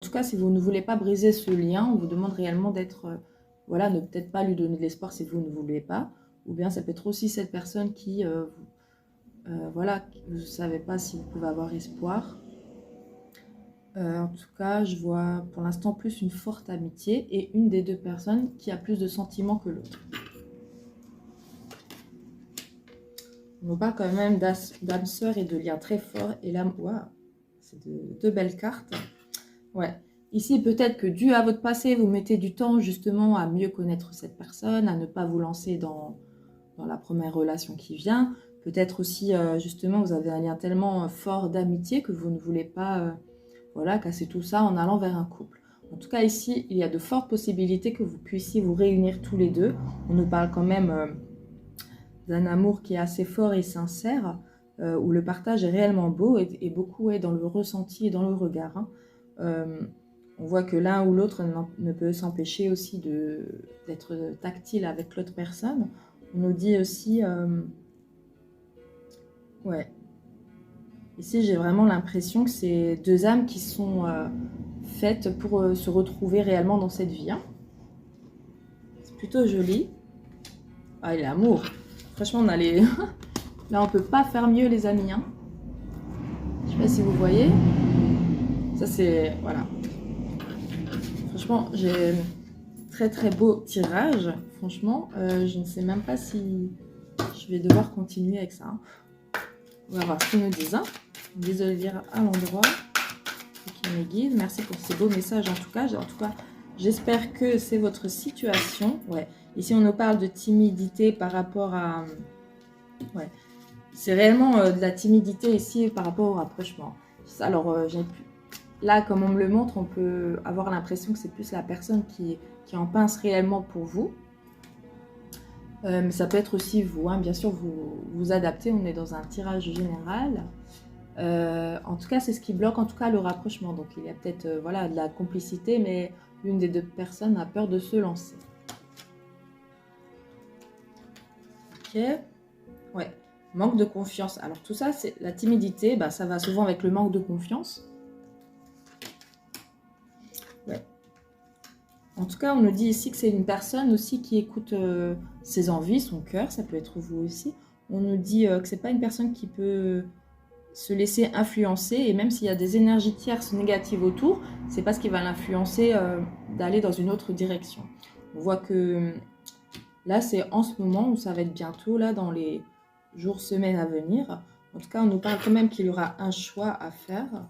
En tout cas, si vous ne voulez pas briser ce lien, on vous demande réellement d'être, voilà, ne peut-être pas lui donner de l'espoir si vous ne voulez pas. Ou bien ça peut être aussi cette personne qui, voilà, vous ne savez pas si vous pouvez avoir espoir. En tout cas, je vois pour l'instant plus une forte amitié et une des deux personnes qui a plus de sentiments que l'autre. On nous parle quand même d'âme sœur et de liens très forts. Et là, waouh, c'est deux belles cartes. Ouais. Ici, peut-être que dû à votre passé, vous mettez du temps justement à mieux connaître cette personne, à ne pas vous lancer dans la première relation qui vient. Peut-être aussi, justement, vous avez un lien tellement fort d'amitié que vous ne voulez pas voilà, casser tout ça en allant vers un couple. En tout cas, ici, il y a de fortes possibilités que vous puissiez vous réunir tous les deux. On nous parle quand même d'un amour qui est assez fort et sincère, où le partage est réellement beau et beaucoup est dans le ressenti et dans le regard. Hein. On voit que l'un ou l'autre ne peut s'empêcher aussi d'être tactile avec l'autre personne. On nous dit aussi... ouais. Ici, j'ai vraiment l'impression que c'est deux âmes qui sont faites pour se retrouver réellement dans cette vie. Hein. C'est plutôt joli. Ah, et l'amour. Franchement, on a les... Là, on peut pas faire mieux, les amis. Hein. Je sais pas si vous voyez. Ça, c'est... Voilà. Franchement, j'ai très très beau tirage. Franchement, je ne sais même pas si je vais devoir continuer avec ça. Hein. On va voir ce qu'ils nous disent. Hein. Désolée de lire à l'endroit. Qui me guide. Merci pour ces beaux messages en tout cas. J'espère que c'est votre situation. Ouais. Ici, on nous parle de timidité par rapport à... Ouais. C'est réellement de la timidité ici par rapport au rapprochement. Alors, là, comme on me le montre, on peut avoir l'impression que c'est plus la personne qui en pince réellement pour vous. Mais ça peut être aussi vous. Hein. Bien sûr, vous adaptez. On est dans un tirage général. En tout cas, c'est ce qui bloque en tout cas le rapprochement. Donc, il y a peut-être voilà, de la complicité, mais l'une des deux personnes a peur de se lancer. Ok. Ouais. Manque de confiance. Alors, tout ça, c'est la timidité. Bah, ça va souvent avec le manque de confiance. Ouais. En tout cas, on nous dit ici que c'est une personne aussi qui écoute ses envies, son cœur. Ça peut être vous aussi. On nous dit que c'est pas une personne qui peut... se laisser influencer, et même s'il y a des énergies tierces négatives autour, c'est pas ce qui va l'influencer d'aller dans une autre direction. On voit que là, c'est en ce moment, ou ça va être bientôt, là, dans les jours, semaines à venir. En tout cas, on nous parle quand même qu'il y aura un choix à faire.